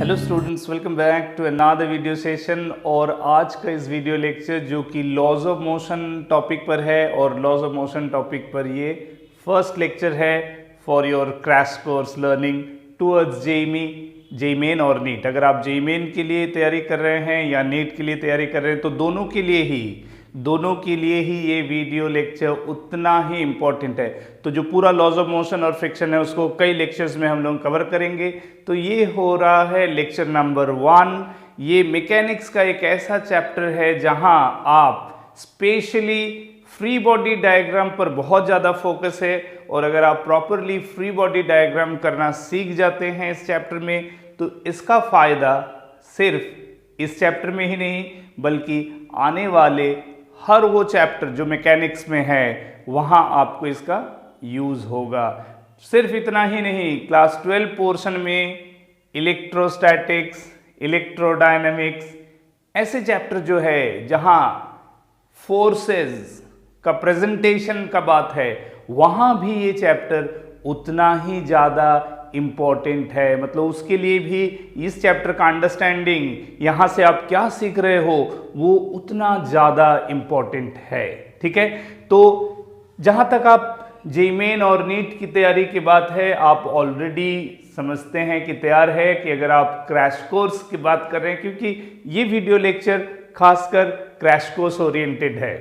Hello students, welcome back to another video session. और आज का इस वीडियो लेक्चर जो कि लॉज ऑफ मोशन टॉपिक पर है, और लॉज ऑफ मोशन टॉपिक पर ये फर्स्ट लेक्चर है for your crash course learning towards JEE main और नीट। अगर आप जेईई मेन के लिए तैयारी कर रहे हैं या नीट के लिए तैयारी कर रहे हैं तो दोनों के लिए ही ये वीडियो लेक्चर उतना ही इम्पोर्टेंट है। तो जो पूरा लॉज ऑफ मोशन और फ्रिक्शन है उसको कई लेक्चर्स में हम लोग कवर करेंगे। तो ये हो रहा है लेक्चर नंबर 1। ये मैकेनिक्स का एक ऐसा चैप्टर है जहां आप स्पेशली फ्री बॉडी डायग्राम पर बहुत ज़्यादा फोकस है, और अगर आप प्रॉपरली फ्री बॉडी डायग्राम करना सीख जाते हैं इस चैप्टर में तो इसका फ़ायदा सिर्फ इस चैप्टर में ही नहीं बल्कि आने वाले हर वो चैप्टर जो मैकेनिक्स में है वहाँ आपको इसका यूज़ होगा। सिर्फ इतना ही नहीं, क्लास 12 पोर्शन में इलेक्ट्रोस्टैटिक्स, इलेक्ट्रोडायनामिक्स ऐसे चैप्टर जो है जहाँ फोर्सेस का प्रेजेंटेशन का बात है वहाँ भी ये चैप्टर उतना ही ज़्यादा इम्पॉर्टेंट है। मतलब उसके लिए भी इस चैप्टर का अंडरस्टैंडिंग, यहाँ से आप क्या सीख रहे हो, वो उतना ज़्यादा इम्पॉर्टेंट है। ठीक है, तो जहाँ तक आप जेईई मेन और नीट की तैयारी की बात है, आप ऑलरेडी समझते हैं कि तैयार है कि अगर आप क्रैश कोर्स की बात कर रहे हैं, क्योंकि ये वीडियो लेक्चर खासकर क्रैश कोर्स ओरिएंटेड है,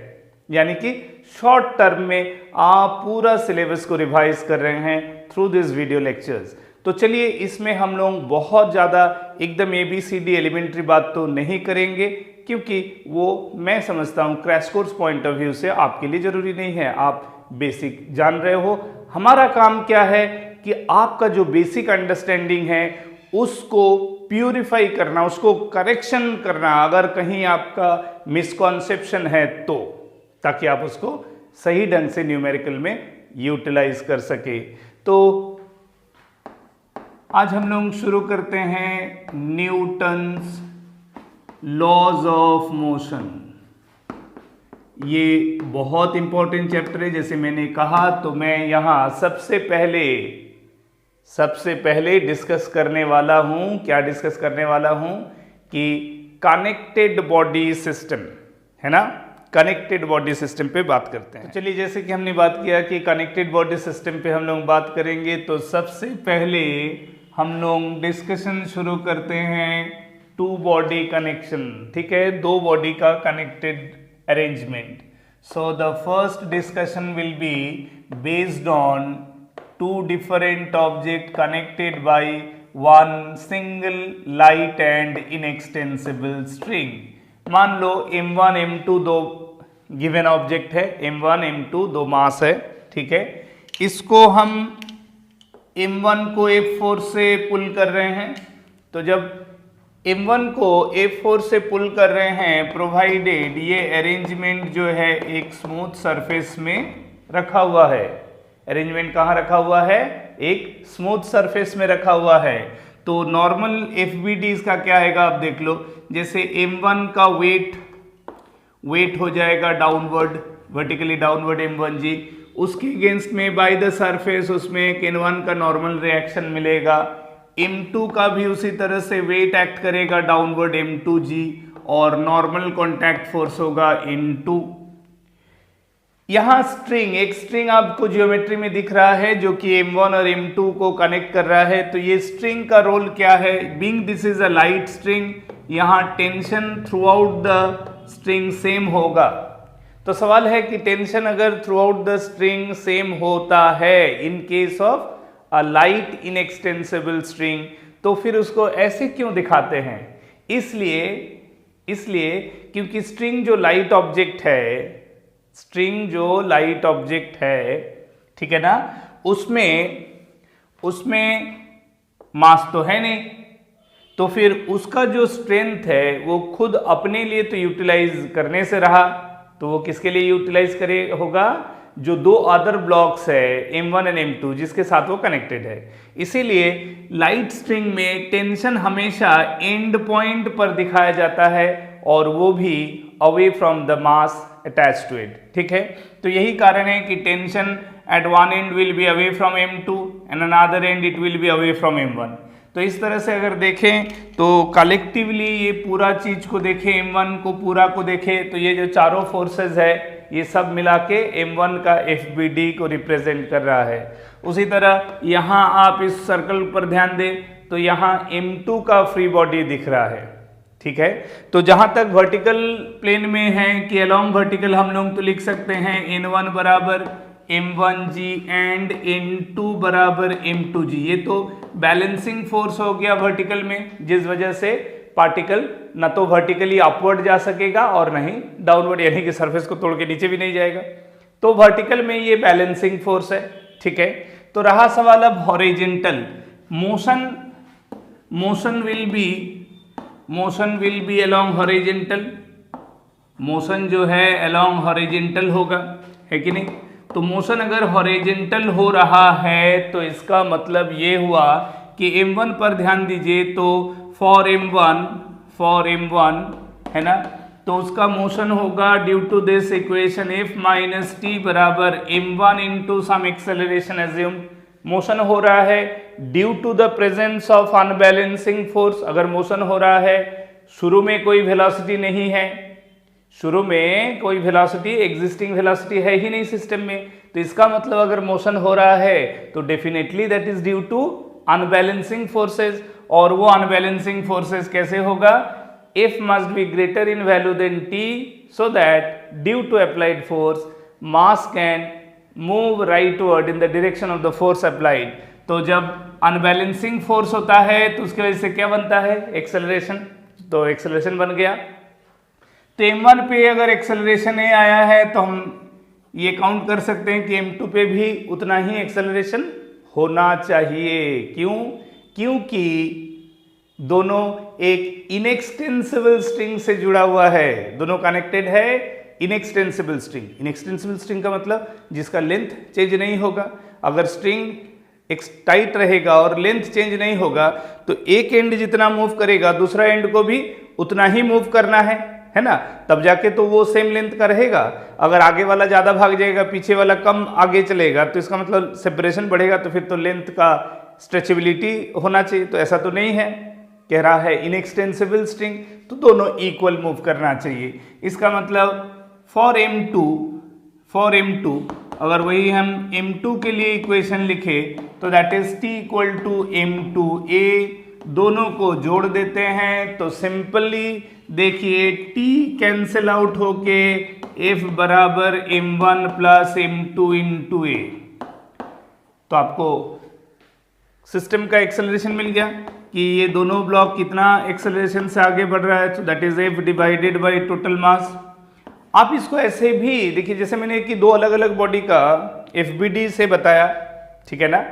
यानी कि शॉर्ट टर्म में आप पूरा सिलेबस को रिवाइज कर रहे हैं थ्रू दिस वीडियो लेक्चर्स। तो चलिए, इसमें हम लोग बहुत ज़्यादा एकदम ABCD एलिमेंट्री बात तो नहीं करेंगे, क्योंकि वो मैं समझता हूँ crash course point of view से आपके लिए ज़रूरी नहीं है, आप बेसिक जान रहे हो। हमारा काम क्या है कि आपका जो बेसिक अंडरस्टैंडिंग है उसको प्यूरिफाई करना, उसको करेक्शन करना, अगर कहीं आपका मिसकॉन्सेप्शन है तो, ताकि आप उसको सही ढंग से न्यूमेरिकल में यूटिलाइज कर सके। तो आज हम लोग शुरू करते हैं न्यूटन्स लॉज ऑफ मोशन। ये बहुत इंपॉर्टेंट चैप्टर है, जैसे मैंने कहा। तो मैं यहाँ सबसे पहले डिस्कस करने वाला हूँ, क्या डिस्कस करने वाला हूँ कि कनेक्टेड बॉडी सिस्टम है ना, कनेक्टेड बॉडी सिस्टम पे बात करते हैं। तो चलिए, जैसे कि हमने बात किया कि कनेक्टेड बॉडी सिस्टम पे हम लोग बात करेंगे, तो सबसे पहले हम लोग डिस्कशन शुरू करते हैं टू बॉडी कनेक्शन। ठीक है, दो बॉडी का connected arrangement. So the first discussion will be based on two different object connected by one single light and inextensible string. मान लो M1 M2 दो गिवन ऑब्जेक्ट है, M1 M2 दो मास है। ठीक है, इसको हम M1 को F4 से पुल कर रहे हैं। तो जब M1 को F4 से पुल कर रहे हैं, प्रोवाइडेड ये अरेंजमेंट जो है एक स्मूथ सरफेस में रखा हुआ है। अरेंजमेंट कहाँ रखा हुआ है? एक स्मूथ सरफेस में रखा हुआ है। तो नॉर्मल FBD इसका क्या आएगा आप देख लो। जैसे M1 का वेट हो जाएगा डाउनवर्ड, वर्टिकली डाउनवर्ड M1G, उसके अगेंस्ट में बाय द सरफेस उसमें N1 का नॉर्मल रिएक्शन मिलेगा। M2 का भी उसी तरह से वेट एक्ट करेगा डाउनवर्ड M2G, और नॉर्मल कॉन्टैक्ट फोर्स होगा N2। यहाँ एक स्ट्रिंग आपको जियोमेट्री में दिख रहा है जो कि M1 और M2 को कनेक्ट कर रहा है। तो ये स्ट्रिंग का रोल क्या है? Being this is a light string, यहाँ tension throughout the string same होगा। तो सवाल है कि टेंशन अगर throughout the string same होता है in case of a light inextensible string, तो फिर उसको ऐसे क्यों दिखाते हैं? इसलिए क्योंकि स्ट्रिंग जो लाइट ऑब्जेक्ट है, ठीक है ना, उसमें मास तो है नहीं, तो फिर उसका जो स्ट्रेंथ है वो खुद अपने लिए तो यूटिलाइज करने से रहा, तो वो किसके लिए यूटिलाइज करे होगा? जो दो अदर ब्लॉक्स है M1 और M2 जिसके साथ वो कनेक्टेड है। इसीलिए लाइट स्ट्रिंग में टेंशन हमेशा एंड पॉइंट पर दिखाया जाता है, और वो भी away from the mass attach to it. ठीक है, तो यही कारण है कि tension at one end will be away from M2 and another end it will be away from M1। तो इस तरह से अगर देखें तो कलेक्टिवली ये पूरा चीज को देखें, m1 को पूरा को देखें, तो ये जो चारों फोर्सेस है ये सब मिला के m1 का FBD को रिप्रेजेंट कर रहा है। उसी तरह यहाँ आप इस सर्कल पर ध्यान दें तो यहाँ m2 का फ्री बॉडी दिख रहा है, ठीक है। तो जहां तक वर्टिकल प्लेन में है कि अलोंग वर्टिकल हम लोग तो लिख सकते हैं n1 बराबर m1g एंड n2 बराबर m2g। ये तो बैलेंसिंग फोर्स हो गया वर्टिकल में, जिस वजह से पार्टिकल न तो वर्टिकली अपवर्ड जा सकेगा और नहीं डाउनवर्ड, यानी कि सरफेस को तोड़ के नीचे भी नहीं जाएगा। तो वर्टिकल में ये बैलेंसिंग फोर्स है, ठीक है। तो रहा सवाल अब horizontal motion will be along horizontal, motion जो है अलोंग हॉरिजॉन्टल होगा, है कि नहीं। तो मोशन अगर हॉरिजॉन्टल हो रहा है तो इसका मतलब ये हुआ कि m1 पर ध्यान दीजिए, तो फॉर m1 है ना, तो उसका मोशन होगा due to this equation f minus T बराबर m1 into some acceleration assume. Motion हो रहा है due to the presence of unbalancing force. अगर मोशन हो रहा है, शुरू में कोई वेलोसिटी नहीं है, शुरू में कोई वेलोसिटी एग्जिस्टिंग वेलोसिटी है ही नहीं सिस्टम में, तो इसका मतलब अगर मोशन हो रहा है तो definitely that is due to unbalancing forces. और वो अनबैलेंसिंग फोर्सेस कैसे होगा, F must be greater in value than T so that due to applied force mass can move rightward in the direction of the force applied. तो जब unbalancing force होता है तो उसकी वजह से क्या बनता है, एक्सेलरेशन। तो एक्सेलरेशन बन गया। तो m1 पे अगर एक्सेलरेशन ए आया है तो हम ये काउंट कर सकते हैं कि m2 पे भी उतना ही एक्सेलरेशन होना चाहिए। क्यों? क्योंकि दोनों एक इनएक्सटेंसिबल स्ट्रिंग से जुड़ा हुआ है, दोनों कनेक्टेड है इनएक्सटेंसिबल स्ट्रिंग। इनएक्सटेंसिबल स्ट्रिंग का मतलब जिसका लेंथ चेंज नहीं होगा। अगर स्ट्रिंग टाइट रहेगा और लेंथ चेंज नहीं होगा तो एक एंड जितना मूव करेगा दूसरा एंड को भी उतना ही मूव करना है ना, तब जाके तो वो सेम लेंथ का रहेगा। अगर आगे वाला ज़्यादा भाग जाएगा, पीछे वाला कम आगे चलेगा, तो इसका मतलब सेपरेशन बढ़ेगा, तो फिर तो लेंथ का स्ट्रेचेबिलिटी होना चाहिए। तो ऐसा तो नहीं है, कह रहा है इनएक्सटेंसिबल स्ट्रिंग, तो दोनों इक्वल मूव करना चाहिए। इसका मतलब फॉर m2 अगर वही हम m2 के लिए इक्वेशन लिखे तो that is t equal to m2a, दोनों को जोड़ देते हैं तो सिंपली देखिए t कैंसिल आउट होके f बराबर m1 plus m2 into a। तो आपको सिस्टम का एक्सेलरेशन मिल गया कि ये दोनों ब्लॉक कितना एक्सेलरेशन से आगे बढ़ रहा है, तो that is f divided by total मास। आप इसको ऐसे भी देखिए, जैसे मैंने कि दो अलग अलग बॉडी का FBD से बताया, ठीक है ना।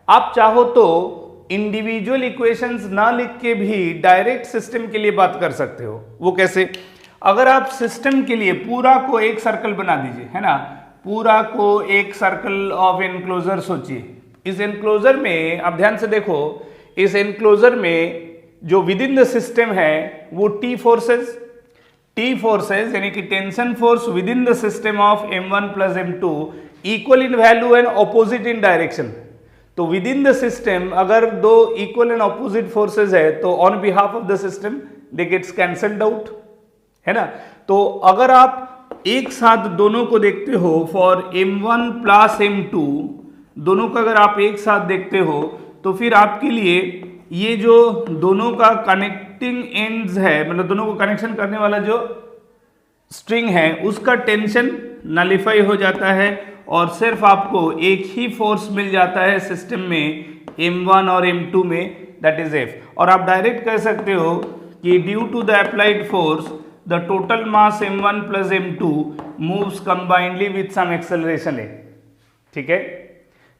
आप चाहो तो इंडिविजुअल इक्वेशंस ना लिख के भी डायरेक्ट सिस्टम के लिए बात कर सकते हो। वो कैसे? अगर आप सिस्टम के लिए पूरा को एक सर्कल बना दीजिए, है ना, पूरा को एक सर्कल ऑफ एनक्लोजर सोचिए। इस एनक्लोजर में आप ध्यान से देखो, इस एनक्लोजर में जो विद इन द सिस्टम है वो T फोर्सेस यानी कि tension force within the system of m1 plus m2 equal in value and opposite in direction. तो विद इन द सिस्टम अगर दो इक्वल एंड ऑपोजिट फोर्सेस है तो on behalf of the system they gets cancelled out, है ना। तो अगर आप एक साथ दोनों को देखते हो फॉर m1 प्लस m2, दोनों का अगर आप एक साथ देखते हो तो फिर आपके लिए ये जो दोनों का कनेक्टिंग एंड्स है, मतलब दोनों को कनेक्शन करने वाला जो स्ट्रिंग है उसका टेंशन नलिफाई हो जाता है और सिर्फ आपको एक ही फोर्स मिल जाता है सिस्टम में m1 और m2 में, दैट इज F। और आप डायरेक्ट कह सकते हो कि due to the applied force the total mass m1 plus m2 moves combinedly with some acceleration है, ठीक है।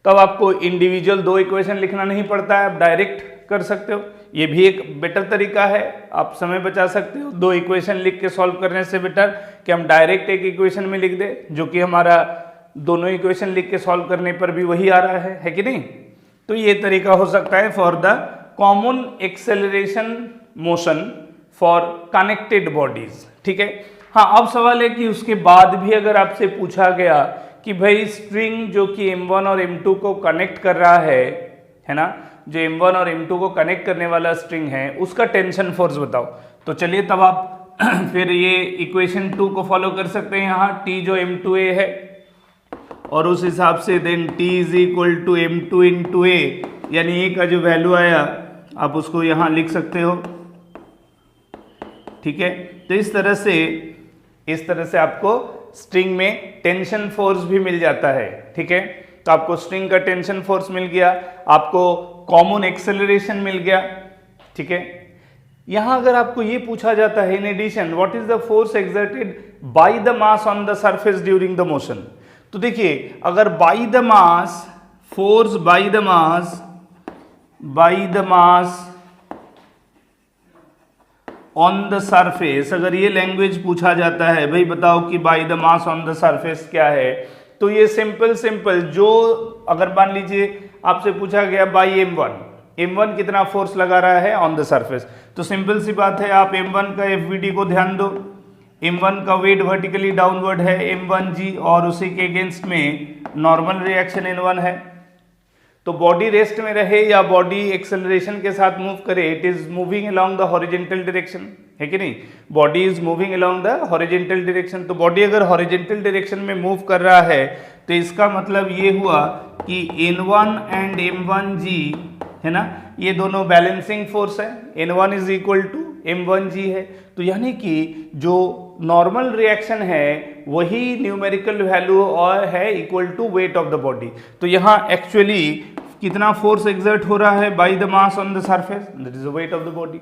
तो अब आपको इंडिविजुअल दो इक्वेशन लिखना नहीं पड़ता है, आप डायरेक्ट कर सकते हो। ये भी एक बेटर तरीका है, आप समय बचा सकते हो। दो इक्वेशन लिख के सॉल्व करने से बेटर कि हम डायरेक्ट एक इक्वेशन में लिख दे, जो कि हमारा दोनों इक्वेशन लिख के सॉल्व करने पर भी वही आ रहा है कि नहीं। तो ये तरीका हो सकता है for the common acceleration motion for connected bodies, ठीक है। हाँ, अब सवाल है कि उसके बाद भी अगर आपसे पूछा गया कि भाई स्ट्रिंग जो कि m1 और m2 को कनेक्ट कर रहा है है ना, जो m1 और m2 को कनेक्ट करने वाला स्ट्रिंग है उसका टेंशन फोर्स बताओ। तो चलिए तब आप फिर ये इक्वेशन 2 को फॉलो कर सकते हैं, यहाँ T जो m2a है और उस हिसाब से then T is equal to m2 into a, यानी a का जो वैल्यू आया आप उसको यहाँ लिख सकते हो। ठीक है, तो इस तरह से आपको स्ट्रिंग में टेंशन फोर्स भी मिल जाता है। ठीक है, तो आपको स्ट्रिंग का टेंशन फोर्स मिल गया, आपको कॉमन एक्सेलरेशन मिल गया। ठीक है, यहां अगर आपको ये पूछा जाता है in addition what is the force exerted by the mass on the surface during the motion, तो देखिए अगर by the mass, force by the mass on the surface, अगर ये लैंग्वेज पूछा जाता है भाई बताओ कि by the mass on the surface क्या है, तो ये सिंपल जो अगर मान लीजिए आपसे पूछा गया बाय m1 कितना फोर्स लगा रहा है ऑन द सरफेस, तो सिंपल सी बात है आप m1 का FVD को ध्यान दो, m1 का वेट वर्टिकली डाउनवर्ड है m1g और उसी के अगेंस्ट में नॉर्मल रिएक्शन n1 है। तो बॉडी रेस्ट में रहे या बॉडी एक्सेलरेशन के साथ मूव करे, it is moving along the horizontal direction, है कि नहीं, body is moving along the horizontal direction. तो बॉडी अगर हॉरिजेंटल डायरेक्शन में मूव कर रहा है तो इसका मतलब ये हुआ कि n1 एंड m1g है ना, ये दोनों बैलेंसिंग फोर्स है, n1 is equal to m1g है। तो यानी कि जो नॉर्मल रिएक्शन है वही न्यूमेरिकल वैल्यू और है equal to weight of the body. तो यहाँ एक्चुअली कितना फोर्स एक्सर्ट हो रहा है by the mass on the surface, that is the weight of the body.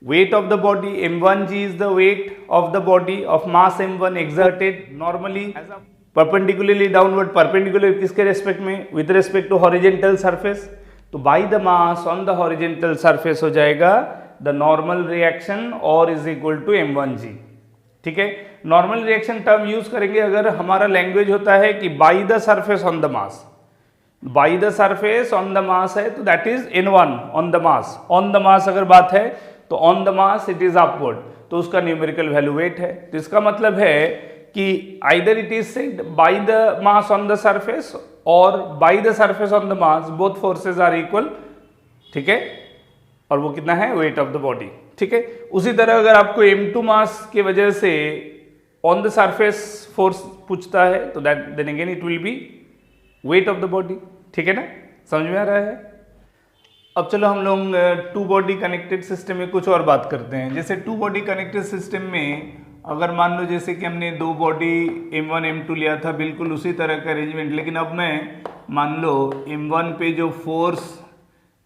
weight of the body m1g is the weight of the body of mass m1 exerted normally perpendicularly downward, perpendicular किसके respect में, with respect to horizontal surface, तो by the mass on the horizontal surface हो जाएगा the normal reaction or is equal to m1g। ठीक है, normal reaction term use करेंगे अगर हमारा लैंग्वेज होता है कि by the surface on the mass, by the surface on the mass है तो that is n1 on the mass, on the mass अगर बात है तो on the mass it is upward, तो उसका न्यूमेरिकल वैल्यू वेट है। तो इसका मतलब है कि either it is said by the mass on the surface और by the surface on the mass, both forces are equal. ठीक है, और वो कितना है, वेट ऑफ द बॉडी। ठीक है, उसी तरह अगर आपको m2 मास की वजह से ऑन द सरफेस फोर्स पूछता है तो that then again it will be weight of the body. ठीक है ना, समझ में आ रहा है। अब चलो हम लोग टू बॉडी कनेक्टेड सिस्टम में कुछ और बात करते हैं। जैसे टू बॉडी कनेक्टेड सिस्टम में अगर मान लो जैसे कि हमने दो बॉडी m1 m2 लिया था, बिल्कुल उसी तरह का अरेंजमेंट, लेकिन अब मैं मान लो m1 पे जो फोर्स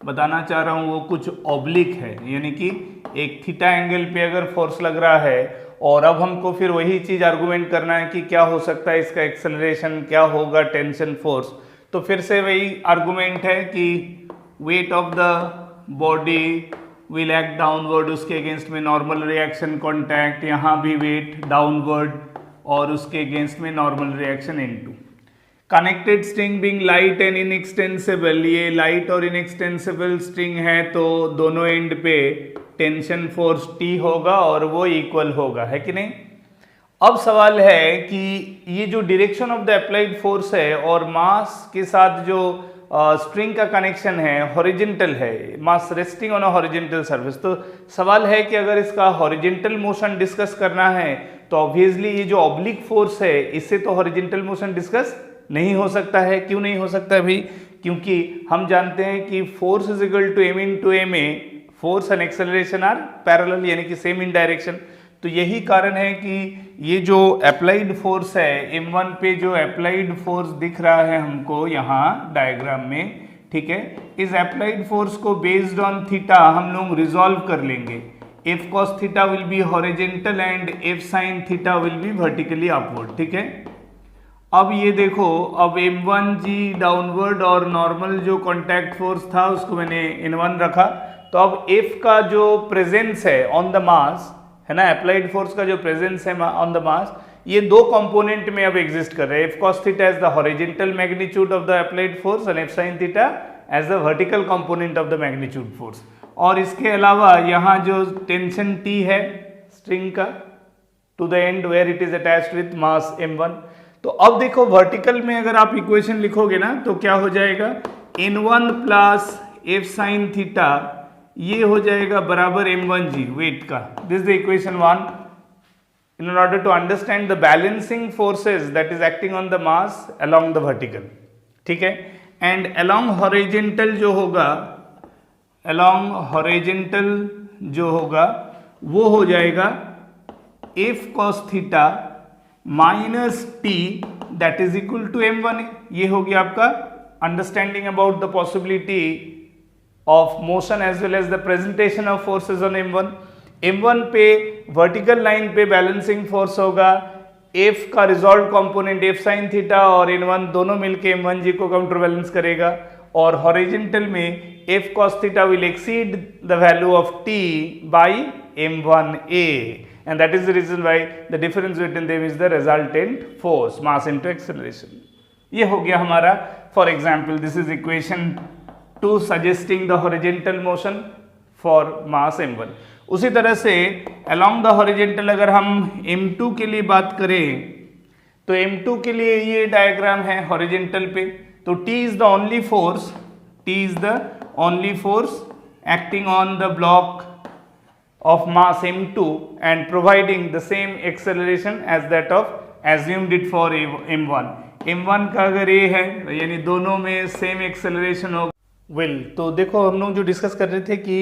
बताना चाह रहा हूँ वो कुछ ऑब्लिक है, यानी कि एक थीटा एंगल पे अगर फोर्स लग रहा है, और अब हमको फिर वही चीज़ आर्गूमेंट करना है कि क्या हो सकता है इसका एक्सेलरेशन, क्या होगा टेंशन फोर्स। तो फिर से वही आर्गूमेंट है कि wait of the body will act downward, उसके अगेंस्ट में नॉर्मल रिएक्शन कॉन्टैक्ट, यहाँ भी वेट डाउनवर्ड और उसके अगेंस्ट में normal reaction into connected string being light and inextensible. ये लाइट और इनएक्सटेंसिबल स्ट्रिंग है तो दोनों एंड पे टेंशन फोर्स T होगा और वो इक्वल होगा, है कि नहीं। अब सवाल है कि ये जो direction of the applied force है और मास के साथ जो स्ट्रिंग का कनेक्शन है हॉरिजेंटल है, mass resting on a horizontal surface, तो सवाल है कि अगर इसका हॉरिजेंटल मोशन डिस्कस करना है तो ऑब्वियसली ये जो ऑब्लिक फोर्स है इससे तो हॉरिजेंटल मोशन डिस्कस नहीं हो सकता है। क्यों नहीं हो सकता भाई, क्योंकि हम जानते हैं कि force is equal to m into m a, force and acceleration are parallel, यानी कि सेम इन डायरेक्शन। तो यही कारण है कि ये जो अप्लाइड फोर्स है m1 पे, जो अप्लाइड फोर्स दिख रहा है हमको यहाँ डायग्राम में, ठीक है, इस अप्लाइड फोर्स को बेस्ड ऑन थीटा हम लोग रिजॉल्व कर लेंगे। f cos theta will be horizontal and f sin theta will be vertically upward. ठीक है, अब ये देखो, अब m1g डाउनवर्ड और नॉर्मल जो कॉन्टैक्ट फोर्स था उसको मैंने n1 रखा, तो अब f का जो प्रेजेंस है ऑन द मास है ना, अप्लाइड फोर्स का जो प्रेजेंस है ऑन द मास, ये दो कंपोनेंट में अब एग्जिस्ट कर रहे हैं। f cos theta as the horizontal magnitude of the applied force and f sin theta as the vertical component of the magnitude force. और इसके अलावा यहाँ जो टेंशन T है स्ट्रिंग का to the end where it is attached with mass m1। तो अब देखो वर्टिकल में अगर आप इक्वेशन लिखोगे ना तो क्या हो जाएगा n1 plus F sine theta ये हो जाएगा बराबर m1g वेट का. This is the equation 1 in order to understand the balancing forces that is acting on the mass along the vertical. ठीक है. एंड along horizontal जो होगा, along horizontal जो होगा वो हो जाएगा f cos theta minus T that is equal to m1. ये हो गया आपका understanding about the possibility of motion as well as the presentation of forces on m1. m1 पे वर्टिकल लाइन पे बैलेंसिंग फोर्स होगा f का resolve component f sine theta और n1 दोनों मिलके m1g को काउंटर बैलेंस करेगा. और हॉरिजॉन्टल में f cos theta will exceed the value of t by m1a and that is the reason why the difference between them is the resultant force mass into acceleration. ये हो गया हमारा. for example this is equation 2 suggesting the horizontal motion for mass m1. उसी तरह से along the horizontal अगर हम m2 के लिए बात करें तो m2 के लिए ये डायग्राम है horizontal पे. तो T is the only force, T is the only force acting on the block of mass m2 and providing the same acceleration as that of assumed it for m1. m1 का अगर ये है यानी दोनों में same acceleration हो तो देखो हम लोग जो डिस्कस कर रहे थे कि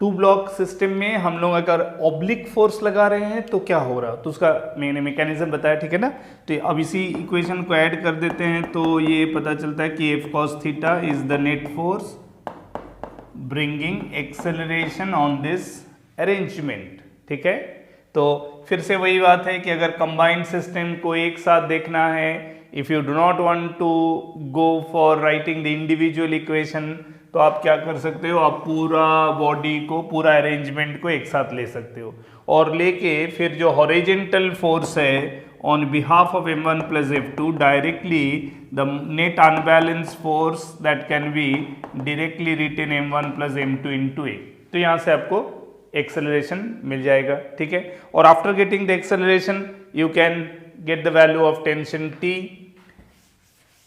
टू ब्लॉक सिस्टम में हम लोग अगर ऑब्लिक फोर्स लगा रहे हैं तो क्या हो रहा है तो उसका मैंने मैकेनिज्म बताया. ठीक है ना. तो अब इसी इक्वेशन को ऐड कर देते हैं तो ये पता चलता है कि f cos theta is the net force bringing acceleration on this arrangement. ठीक है. तो फिर से वही बात है कि अगर कंबाइंड सिस्टम को एक साथ देखना है, if you do not want to go for writing the individual equation तो आप क्या कर सकते हो, आप पूरा बॉडी को पूरा अरेंजमेंट को एक साथ ले सकते हो और लेके फिर जो हॉरिजॉन्टल फोर्स है on behalf of m1 plus f2 directly the net unbalance force that can be directly written m1 plus m2 into a. तो यहाँ से आपको एक्सेलरेशन मिल जाएगा. ठीक है. और after getting the acceleration you can get the value of tension t.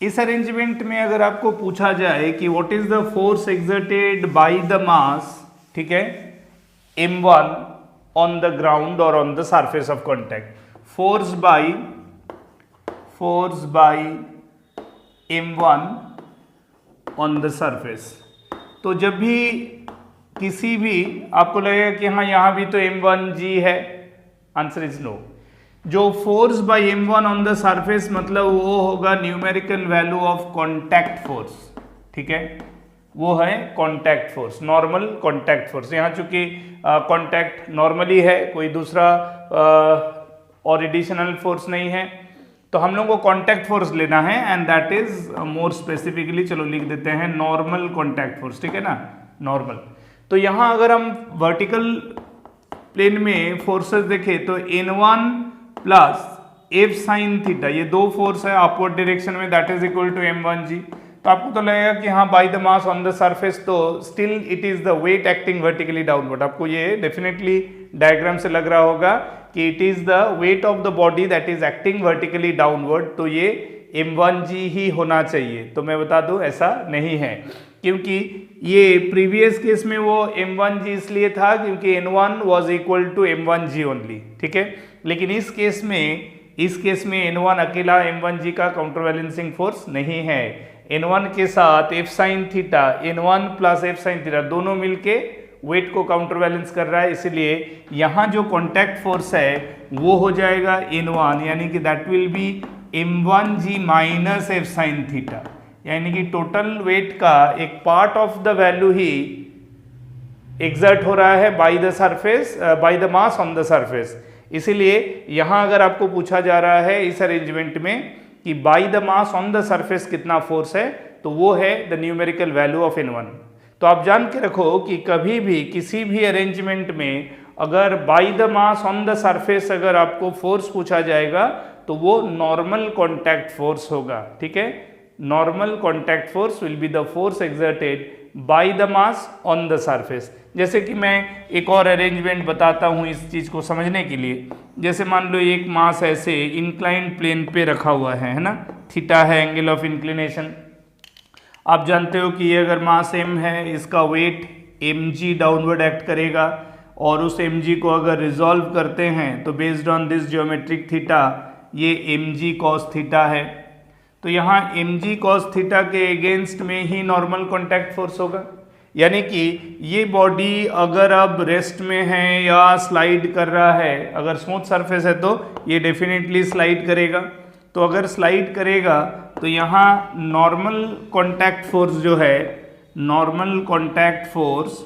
इस arrangement में अगर आपको पूछा जाए कि what is the force exerted by the मास, ठीक है, m1 ऑन द ग्राउंड और on the surface of contact, force by m1 on the surface. तो जब भी किसी भी आपको लगेगा कि हाँ यहाँ भी तो m1g है, आंसर इज नो. जो force by m1 on the surface मतलब वो होगा numerical value of contact force. ठीक है. वो है contact force, normal contact force. यहाँ चूंकि कॉन्टैक्ट नॉर्मली है, कोई दूसरा और एडिशनल फोर्स नहीं है, तो हम लोग को कॉन्टैक्ट फोर्स लेना है and that is more specifically, चलो लिख देते हैं नॉर्मल कॉन्टैक्ट फोर्स. ठीक है ना, नॉर्मल. तो यहाँ अगर हम वर्टिकल प्लेन में फोर्सेस देखें तो n1 plus F sine theta, ये दो फोर्स है अपवर्ड डायरेक्शन में, that is equal to m1g. तो आपको तो लगेगा कि हाँ by the mass on the surface तो still it is the weight acting vertically downward. आपको ये डेफिनेटली डायग्राम से लग रहा होगा कि it is the weight of the body that is acting vertically downward, तो ये m1g ही होना चाहिए. तो मैं बता दूं ऐसा नहीं है, क्योंकि ये प्रीवियस केस में वो m1g इसलिए था क्योंकि n1 was equal to m1g only. ठीक है. लेकिन इस केस में n1 अकेला m1g का काउंटर बैलेंसिंग फोर्स नहीं है. n1 के साथ f sine theta, n1 plus f sine theta दोनों मिलके वेट को काउंटर बैलेंस कर रहा है. इसलिए यहाँ जो कॉन्टैक्ट फोर्स है वो हो जाएगा n1, यानी कि that will be m1g minus f sine theta, यानी कि टोटल वेट का एक part of the value he exert हो रहा है by the surface, bye the mass on the surface. इसीलिए यहाँ अगर आपको पूछा जा रहा है इस अरेंजमेंट में कि by the mass on the surface कितना फोर्स है, तो वो है the numerical value of n1. तो आप जान के रखो कि कभी भी किसी भी अरेंजमेंट में अगर by the mass on the surface अगर आपको फोर्स पूछा जाएगा तो वो नॉर्मल कॉन्टैक्ट फोर्स होगा. ठीक है. Normal contact force will be the force exerted by the mass on the surface. जैसे कि मैं एक और अरेंजमेंट बताता हूँ इस चीज़ को समझने के लिए. जैसे मान लो एक मास ऐसे इंक्लाइंड प्लेन पे रखा हुआ है ना, थीटा है एंगल ऑफ इंक्लिनेशन. आप जानते हो कि ये अगर मास m है, इसका वेट mg डाउनवर्ड एक्ट करेगा, और उस mg को अगर रिजॉल्व करते हैं तो based on this geometric theta ये mg cos थीटा है। तो यहाँ mg cos थीटा के अगेंस्ट में ही नॉर्मल कॉन्टैक्ट फोर्स होगा, यानी कि ये बॉडी अगर अब रेस्ट में है या स्लाइड कर रहा है, अगर स्मूथ सरफेस है तो ये डेफिनेटली स्लाइड करेगा। तो अगर स्लाइड करेगा तो यहाँ नॉर्मल कॉन्टैक्ट फोर्स जो है, normal contact force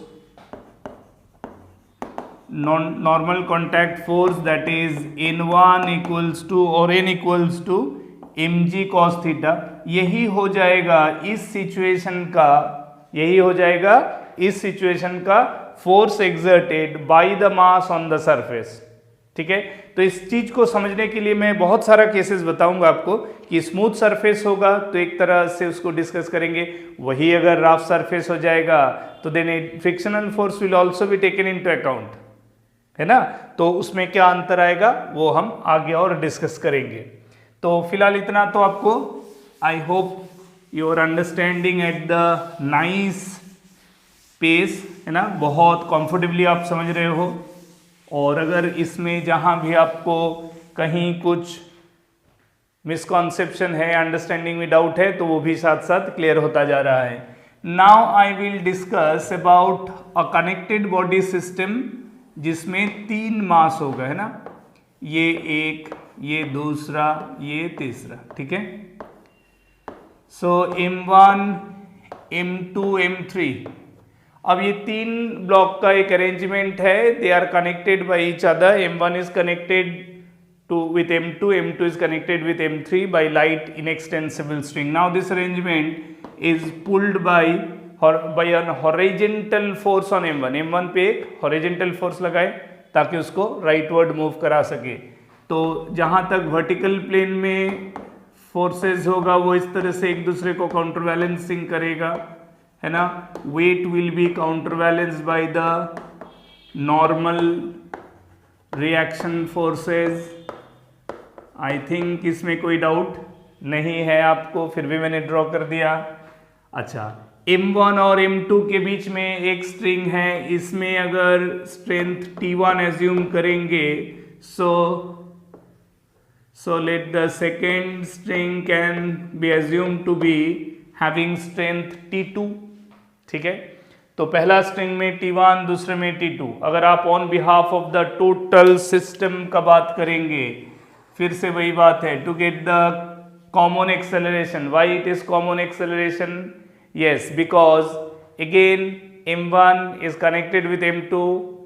that is n1 equals to और n equals to mg cos theta, यही हो जाएगा इस सिचुएशन का force exerted by the mass on the surface. ठीक है, तो इस चीज को समझने के लिए मैं बहुत सारा केसेस बताऊंगा आपको कि स्मूथ सरफेस होगा तो एक तरह से उसको डिस्कस करेंगे, वही अगर रफ सरफेस हो जाएगा तो then frictional force will also be taken into account, है ना। तो उसमें क्या अंतर आएगा वो हम आगे और डिस्कस करेंगे। तो फिलहाल इतना तो आपको, I hope you are understanding at the nice pace, है ना, बहुत कंफर्टेबली आप समझ रहे हो। और अगर इसमें जहाँ भी आपको कहीं कुछ मिसकॉन्सेप्शन है, अंडरस्टैंडिंग में डाउट है, तो वो भी साथ साथ क्लियर होता जा रहा है। Now I will discuss about a connected body system जिसमें 3 मास होगा, है ना, ये एक, ये दूसरा, ये तीसरा। ठीक है, सो m1 m2 m3, अब ये 3 ब्लॉक का एक अरेंजमेंट है, they are connected by each other, m1 is connected with m2, m2 is connected with m3 by light inextensible string. Now this arrangement is pulled by an horizontal force on m1, m1 पे एक horizontal force लगाए ताकि उसको rightward move करा सके। तो जहाँ तक vertical plane में forces होगा वो इस तरह से एक दूसरे को counterbalancing करेगा, है ना, weight will be counterbalanced by the normal reaction forces। I think इसमें कोई डाउट नहीं है आपको, फिर भी मैंने ड्रॉ कर दिया। अच्छा, m1 और m2 के बीच में एक स्ट्रिंग है, इसमें अगर स्ट्रेंथ T1 एज्यूम करेंगे, so let the second string can be assume to be having strength T2। ठीक है, तो पहला स्ट्रिंग में T1, दूसरे में T2। अगर आप on behalf of the total system का बात करेंगे, फिर से वही बात है, to get the common acceleration. Why it is common acceleration? Yes, because again m1 is connected with m2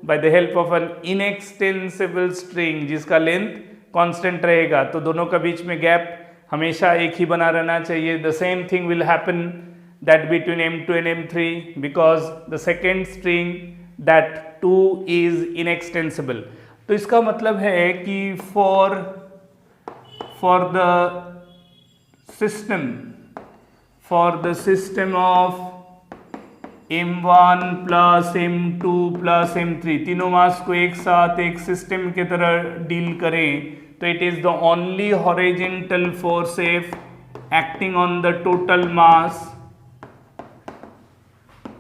by the help of an inextensible string जिसका length constant रहेगा, तो दोनों का बीच में गैप हमेशा एक ही बना रहना चाहिए। The same thing will happen that between m2 and m3 because the second string that 2 is inextensible। तो इसका मतलब है कि for the system of m1 plus m2 plus m3, तीनों मास को एक साथ एक सिस्टम की तरह डील करें, तो it is the only horizontal force F acting on the total mass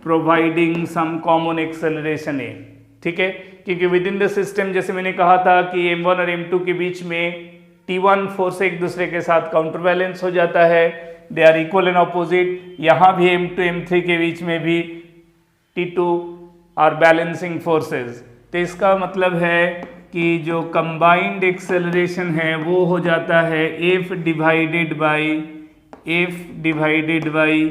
providing some common acceleration a. ठीक है, क्योंकि विद इन द सिस्टम जैसे मैंने कहा था कि m1 और m2 के बीच में T1 फोर्स एक दूसरे के साथ काउंटर बैलेंस हो जाता है, they are equal and opposite. यहाँ भी m2 m3 के बीच में भी T2 आर बैलेंसिंग फोर्सेस। तो इसका मतलब है कि जो कंबाइंड एक्सेलरेशन है वो हो जाता है F divided by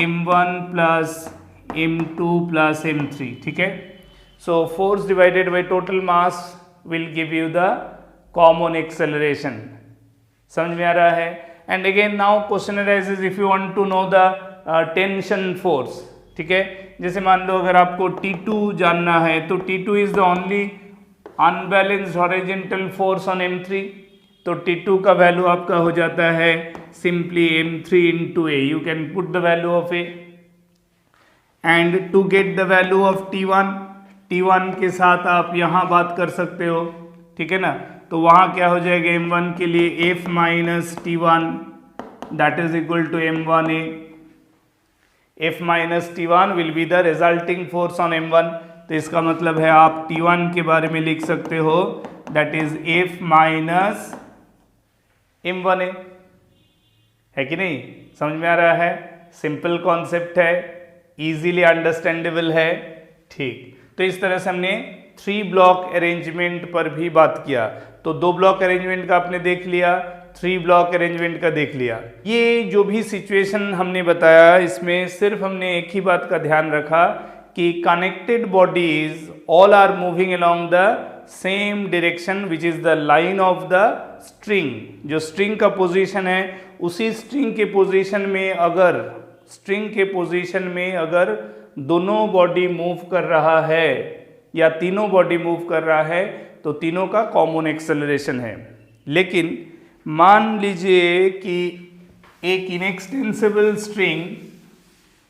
m1 plus m2 plus m3। ठीक है, so force divided by total mass will give you the common acceleration. समझ में आ रहा है? And again now question arises if you want to know the tension force. ठीक है, जैसे मान लो अगर आपको T2 जानना है तो T2 is the only unbalanced horizontal force on m3, तो T2 का वैल्यू आपका हो जाता है simply m3 into a। You can put the value of a and to get the value of T1 के साथ आप यहाँ बात कर सकते हो। ठीक है ना, तो वहाँ क्या हो जाएगा, m1 के लिए F minus T1 that is equal to m1a। F minus T1 will be the resulting force on M1। तो इसका मतलब है आप T1 के बारे में लिख सकते हो that is F minus M1 है कि नहीं? समझ में आ रहा है? सिंपल कॉन्सेप्ट है, इजीली अंडरस्टैंडेबल है। ठीक, तो इस तरह से हमने 3 ब्लॉक अरेंजमेंट पर भी बात किया। तो 2 ब्लॉक अरेंजमेंट का आपने देख लिया, 3 ब्लॉक अरेंजमेंट का देख लिया। ये जो भी सिचुएशन हमने बताया इसमें सिर्फ हमने एक ही बात का ध्यान रखा कि connected bodies all are moving along the same direction which is the line of the string. जो स्ट्रिंग का पोजीशन है उसी स्ट्रिंग के पोजीशन में अगर दोनों बॉडी मूव कर रहा है या तीनों बॉडी मूव कर रहा है तो तीनों का कॉमन एक्सेलरेशन है। लेकिन मान लीजिए कि एक इनएक्सटेंसिबल स्ट्रिंग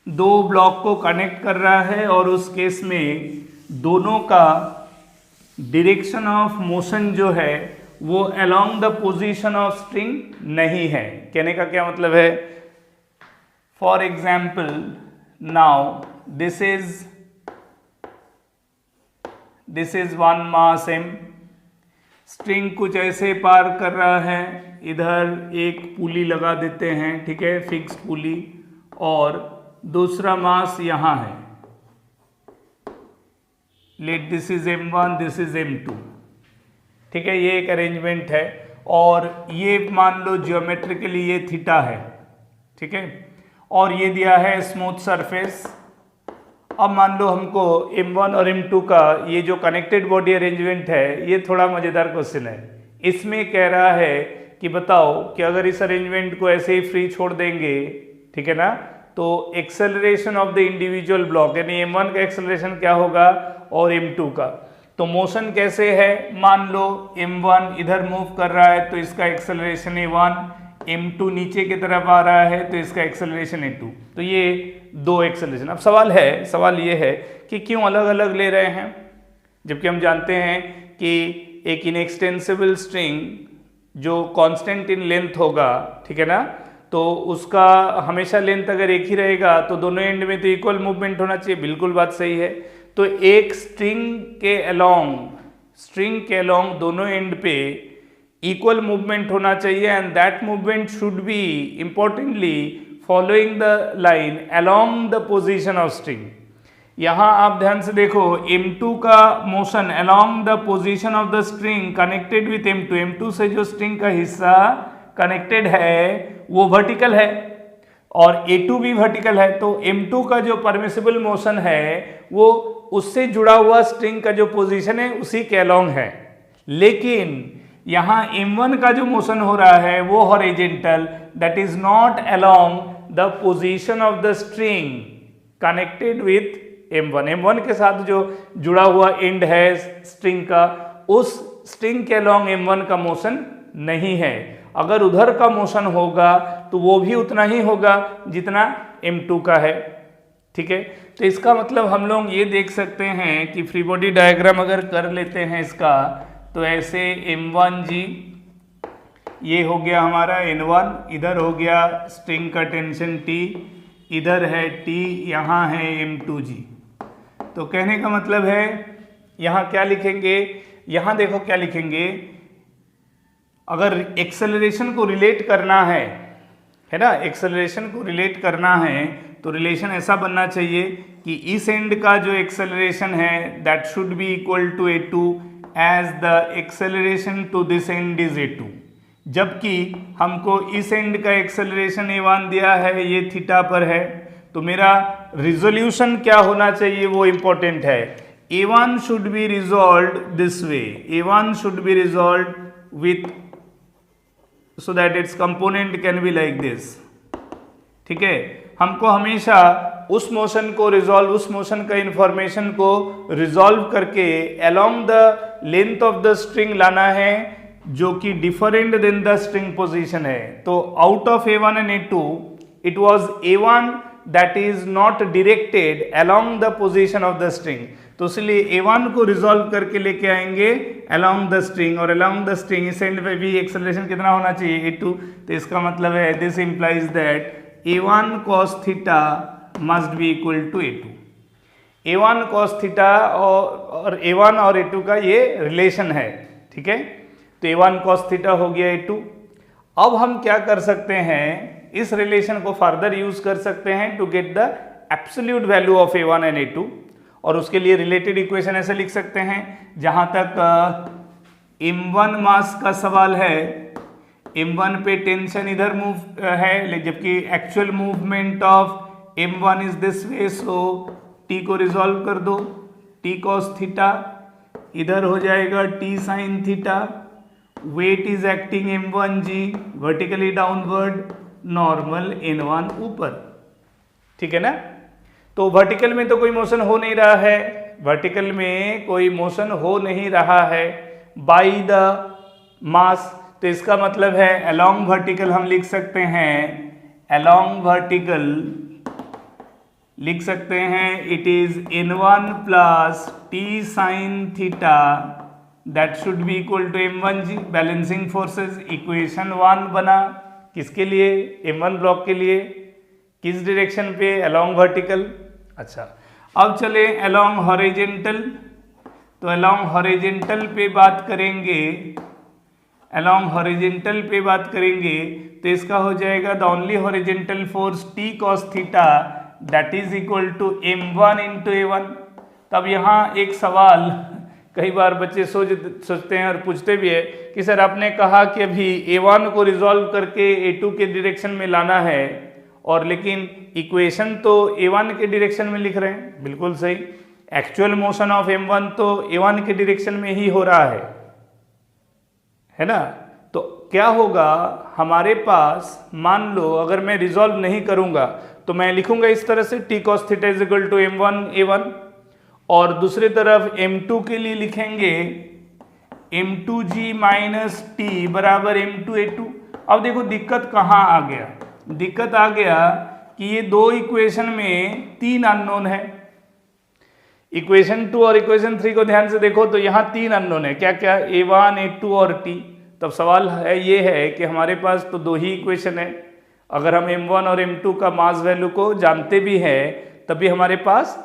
2 ब्लॉक को कनेक्ट कर रहा है और उस केस में दोनों का डायरेक्शन ऑफ मोशन जो है वो along the position of string नहीं है। कहने का क्या मतलब है? For example now this is 1 mass m, string कुछ ऐसे पार कर रहा है, इधर एक पुली लगा देते हैं, ठीक है, फिक्स पुली, और दूसरा मास यहाँ है। Let this is M1, this is M2, ठीक है, ये एक अरेंजमेंट है। और ये मान लो ज्योमेट्रिकली ये थीटा है, ठीक है, और ये दिया है स्मूथ सरफेस। अब मान लो हमको M1 और M2 का ये जो कनेक्टेड बॉडी अरेंजमेंट है, ये थोड़ा मज़ेदार क्वेश्चन है। इसमें कह रहा है कि बताओ कि अगर इस अरेंजमेंट को ऐसे ही फ्री छोड़ देंगे, ठीक है ना, तो acceleration of the individual block यानी M1 का एक्सेलरेशन क्या होगा और M2 का। तो मोशन कैसे है? मान लो M1 इधर मूव कर रहा है तो इसका एक्सेलरेशन A1, M2 नीचे की तरफ आ रहा है तो इसका एक्सेलरेशन A2। तो ये 2 एक्सेलरेशन। अब सवाल ये है कि क्यों अलग अलग ले रहे हैं, जबकि हम जानते हैं कि एक इनएक्सटेंसिबल स्ट्रिंग जो कांस्टेंट इन लेंथ होगा, ठीक है ना, तो उसका हमेशा लेंथ अगर एक ही रहेगा तो दोनों एंड में तो इक्वल मूवमेंट होना चाहिए। बिल्कुल बात सही है। तो एक स्ट्रिंग के अलोंग दोनों एंड पे इक्वल मूवमेंट होना चाहिए and that movement should be importantly following the line along the position of string. यहां आप ध्यान से देखो, M2 का motion along the position of the string connected with M2 से जो स्ट्रिंग का हिस्सा कनेक्टेड है वो वर्टिकल है और A2 भी वर्टिकल है। तो M2 का जो परमिसिबल मोशन है वो उससे जुड़ा हुआ स्ट्रिंग का जो पोजीशन है उसी के अलोंग है। लेकिन यहां M1 का जो मोशन हो रहा है वो horizontal, that is not along the position of the string connected with M1 के साथ जो जुड़ा हुआ एंड है स्ट्रिंग का, उस स्ट्रिंग के अलोंग M1 का मोशन नहीं है। अगर उधर का मोशन होगा तो वो भी उतना ही होगा जितना M2 का है, ठीक है। तो इसका मतलब हम लोग ये देख सकते हैं कि फ्री बॉडी डायग्राम अगर कर लेते हैं इसका, तो ऐसे M1G ये हो गया हमारा N1, इधर हो गया स्ट्रिंग का टेंशन T, इधर है T, यहाँ है M2G। तो कहने का मतलब है यहाँ क्या लिखेंगे, यहाँ देखो क्या लिखेंगे, अगर एक्सेलरेशन को रिलेट करना है ना, एक्सेलरेशन को रिलेट करना है तो रिलेशन ऐसा बनना चाहिए कि इस एंड का जो एक्सेलरेशन है that should be equal to A2 as the acceleration to this end is A2। जबकि हमको इस एंड का एक्सेलरेशन A1 दिया है, ये थीटा पर है, तो मेरा रिजोल्यूशन क्या होना चाहिए वो इंपॉर्टेंट है। A1 should be resolve this way, A1 should be resolve with so that its component can be like this, ठीक है। हमको हमेशा उस मोशन का इंफॉर्मेशन को रिजॉल्व करके along the length of the string लाना है जो कि different than the string position है। तो out of A1 and A2 it was A1 that is not directed along the position of the string, तो इसलिए A1 को रिजॉल्व करके लेके आएंगे along द स्ट्रिंग, और along द स्ट्रिंग इस एंड पे भी एक्सेलरेशन कितना होना चाहिए A2। तो इसका मतलब है this implies that A1 cos theta must be equal to A2। A1 cos theta और A1 और A2 का ये रिलेशन है, ठीक है। तो A1 cos थीटा हो गया A2। अब हम क्या कर सकते हैं, इस रिलेशन को फर्दर यूज कर सकते हैं to get the absolute value of A1 and A2, और उसके लिए रिलेटेड इक्वेशन ऐसे लिख सकते हैं, जहां तक M1 मास का सवाल है, M1 पे टेंशन इधर मूव है, जबकि actual movement of M1 is this way, so T को रिजॉल्व कर दो, T cos थीटा इधर हो जाएगा T sin theta, weight is acting M1G vertically downward, normal N1 ऊपर, ठीक है ना। तो वर्टिकल में तो कोई मोशन हो नहीं रहा है, वर्टिकल में कोई मोशन हो नहीं रहा है बाय द मास, तो इसका मतलब है अलोंग वर्टिकल हम लिख सकते हैं, अलोंग वर्टिकल लिख सकते हैं it is N1 plus T sin theta that should be equal to M1G, balancing forces. Equation 1 बना किसके लिए, M1 ब्लॉक के लिए, किस डायरेक्शन पे, अलोंग वर्टिकल। अच्छा, अब चले अलोंग हॉरिजेंटल, तो अलोंग हॉरिजेंटल पे बात करेंगे, अलोंग हॉरिजेंटल पे बात करेंगे तो इसका हो जाएगा the only horizontal force T cos theta that is equal to M1 into A1। तब यहाँ एक सवाल कई बार बच्चे सोचते हैं और पूछते भी है कि सर आपने कहा कि अभी A1 को रिजॉल्व करके A2 के डायरेक्शन में लाना है, और लेकिन इक्वेशन तो A1 के डायरेक्शन में लिख रहे हैं। बिल्कुल सही, एक्चुअल मोशन ऑफ M1 तो A1 के डायरेक्शन में ही हो रहा है ना। तो क्या होगा हमारे पास, मान लो अगर मैं रिजॉल्व नहीं करूंगा तो मैं लिखूंगा इस तरह से T cos theta is equal to M1 A1, और दूसरी तरफ M2 के लिए लिखेंगे M2G माइनस T बराबर M2 A2। अब देखो दिक्कत कहाँ आ गया, दिक्कत आ गया कि ये दो इक्वेशन में तीन अननोन है। इक्वेशन 2 और इक्वेशन 3 को ध्यान से देखो तो यहाँ तीन अननोन है, क्या क्या, A1 A2 और T। तब सवाल है ये है कि हमारे पास तो दो ही इक्वेशन है, अगर हम M1 और M2 का मास वैल्यू को जानते भी है तभी हमारे पास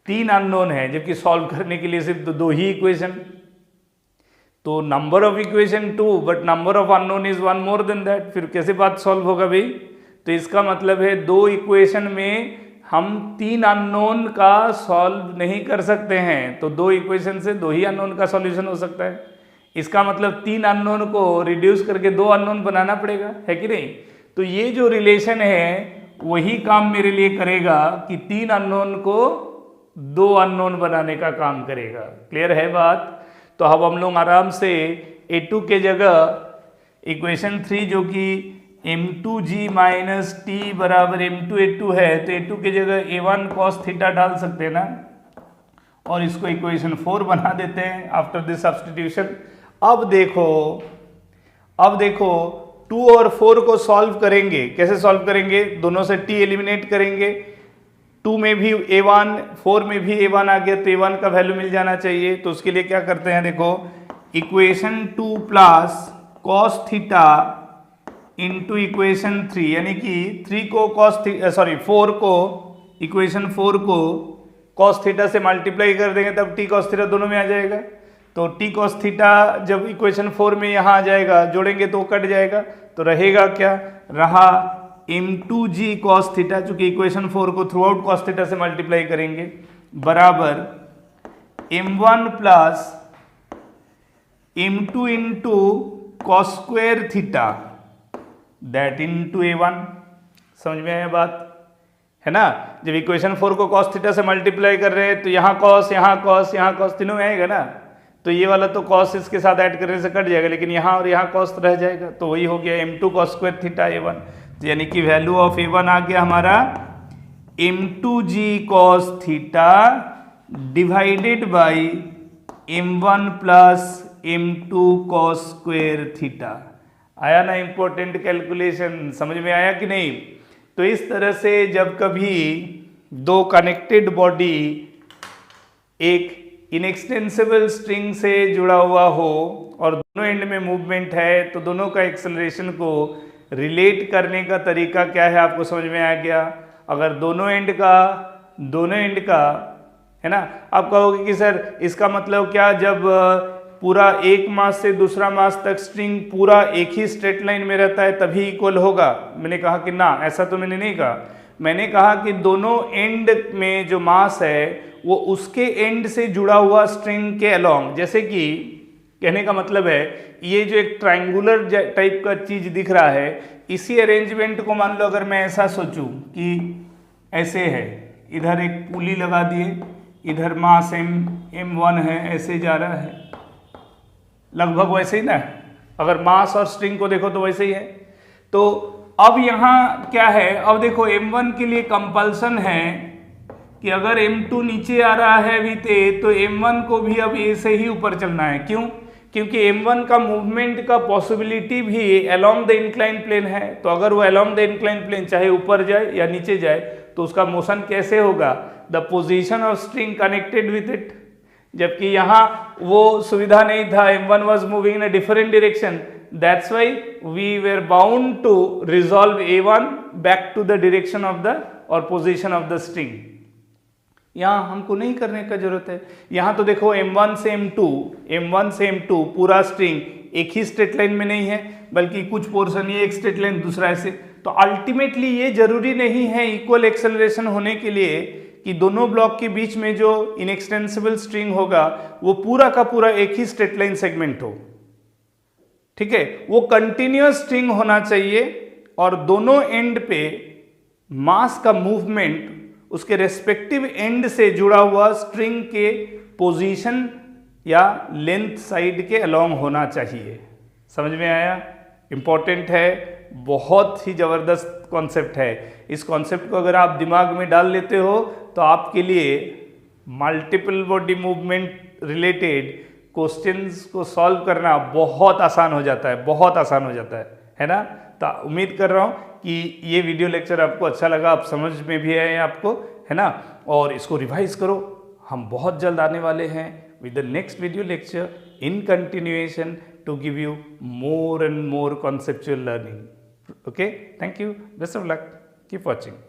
तीन अननोन है, जबकि सॉल्व करने के लिए सिर्फ दो ही इक्वेशन। तो number of equation 2 but number of unknown is 1 more than that, फिर कैसे बात सॉल्व होगा भाई। तो इसका मतलब है दो इक्वेशन में हम तीन अननोन का सॉल्व नहीं कर सकते हैं, तो दो इक्वेशन से दो ही अननोन का सॉल्यूशन हो सकता है। इसका मतलब तीन अननोन को रिड्यूस करके दो अननोन बनाना पड़ेगा, है कि नहीं। तो ये जो रिलेशन है वही काम मेरे लिए करेगा कि तीन अननोन को दो अननोन बनाने का काम करेगा। क्लियर है बात। तो अब हम लोग आराम से A2 के जगह इक्वेशन 3 जो कि M2G माइनस T बराबर M2 A2 है, तो A2 की जगह A1 cos थीटा डाल सकते हैं ना, और इसको इक्वेशन 4 बना देते हैं आफ्टर दिस सब्स्टिट्यूशन। अब देखो 2 और 4 को सॉल्व करेंगे, कैसे सॉल्व करेंगे, दोनों से T एलिमिनेट करेंगे। 2 में भी A1, 4 में भी A1 आ गया तो A1 का वैल्यू मिल जाना चाहिए। तो उसके लिए क्या करते हैं, देखो equation 2 plus cos theta into equation 3, यानी कि 4 को इक्वेशन 4 को cos थीटा से मल्टीप्लाई कर देंगे तब T cos थीटा दोनों में आ जाएगा। तो T cos थीटा जब इक्वेशन 4 में यहाँ आ जाएगा, जोड़ेंगे तो कट जाएगा, तो रहेगा क्या, रहा M2G cos थीटा, चूंकि इक्वेशन 4 को थ्रू आउट cos थीटा से मल्टीप्लाई करेंगे, बराबर M1 plus M2 into cos square theta that into A1। समझ में आया बात, है ना। जब इक्वेशन 4 को cos थीटा से मल्टीप्लाई कर रहे हैं तो यहाँ cos, यहाँ cos, यहाँ cos तीनों में आएगा ना, तो ये वाला तो cos इसके साथ ऐड करने से कट जाएगा, लेकिन यहाँ और यहाँ cos रह जाएगा, तो वही हो गया M2 cos square theta A1। यानी कि वैल्यू ऑफ A1 आ गया हमारा M2G cos theta divided by M1 plus M2 cos square theta. आया ना इंपॉर्टेंट कैलकुलेशन, समझ में आया कि नहीं। तो इस तरह से जब कभी दो कनेक्टेड बॉडी एक इनएक्सटेंसिबल स्ट्रिंग से जुड़ा हुआ हो और दोनों एंड में मूवमेंट है, तो दोनों का एक्सेलरेशन को रिलेट करने का तरीका क्या है आपको समझ में आ गया। अगर दोनों एंड का है ना, आप कहोगे कि सर इसका मतलब क्या, जब पूरा एक मास से दूसरा मास तक स्ट्रिंग पूरा एक ही स्ट्रेट लाइन में रहता है तभी इक्वल होगा? मैंने कहा कि ना, ऐसा तो मैंने नहीं कहा। मैंने कहा कि दोनों एंड में जो मास है वो उसके एंड से जुड़ा हुआ स्ट्रिंग के अलोंग, जैसे कि कहने का मतलब है ये जो एक ट्रायंगुलर टाइप का चीज दिख रहा है, इसी अरेंजमेंट को मान लो अगर मैं ऐसा सोचूं कि ऐसे है, इधर एक पुली लगा दिए, इधर मास m1 है, ऐसे जा रहा है, लगभग वैसे ही ना, अगर मास और स्ट्रिंग को देखो तो वैसे ही है। तो अब यहाँ क्या है, अब देखो m1 के लिए कंपल्सन है कि अगर m2 नीचे आ रहा है विथ a, तो m1 को भी अब a से ही ऊपर चलना है। क्यों? क्योंकि m1 का मूवमेंट का पॉसिबिलिटी भी अलोंग द इंक्लाइन प्लेन है, तो अगर वो अलोंग द इंक्लाइन प्लेन चाहे ऊपर जाए या नीचे जाए तो उसका मोशन कैसे होगा? The position of string connected with it. जबकि यहाँ वो सुविधा नहीं था, m1 was moving in a different direction, that's why we were bound to resolve a1 back to the direction of the और पोजीशन ऑफ द स्ट्रिंग। यहाँ हमको नहीं करने का जरूरत है। यहाँ तो देखो m1 से m2 पूरा स्ट्रिंग एक ही स्ट्रेट लाइन में नहीं है, बल्कि कुछ पोर्शन ये एक स्ट्रेट लाइन दूसरा ऐसे। तो अल्टीमेटली ये जरूरी नहीं है इक्वल एक्सेलरेशन होने के लिए कि दोनों ब्लॉक के बीच में जो इनएक्सटेंसिबल स्ट्रिंग होगा वो पूरा का पूरा एक ही स्ट्रेट लाइन सेगमेंट हो। ठीक है, वो कंटिन्यूअस स्ट्रिंग होना चाहिए और दोनों एंड पे मास का मूवमेंट उसके रेस्पेक्टिव एंड से जुड़ा हुआ स्ट्रिंग के पोजीशन या लेंथ साइड के अलोंग होना चाहिए। समझ में आया? इंपॉर्टेंट है, बहुत ही ज़बरदस्त कॉन्सेप्ट है। इस कॉन्सेप्ट को अगर आप दिमाग में डाल लेते हो तो आपके लिए multiple body movement related questions को सॉल्व करना बहुत आसान हो जाता है, बहुत आसान हो जाता है ना? तो उम्मीद कर रहा हूँ कि ये वीडियो लेक्चर आपको अच्छा लगा, आप समझ में भी आए आपको, है ना? और इसको रिवाइज करो। हम बहुत जल्द आने वाले हैं with the next video lecture in continuation to give you more and more conceptual learning. Okay, thank you, best of luck, keep watching.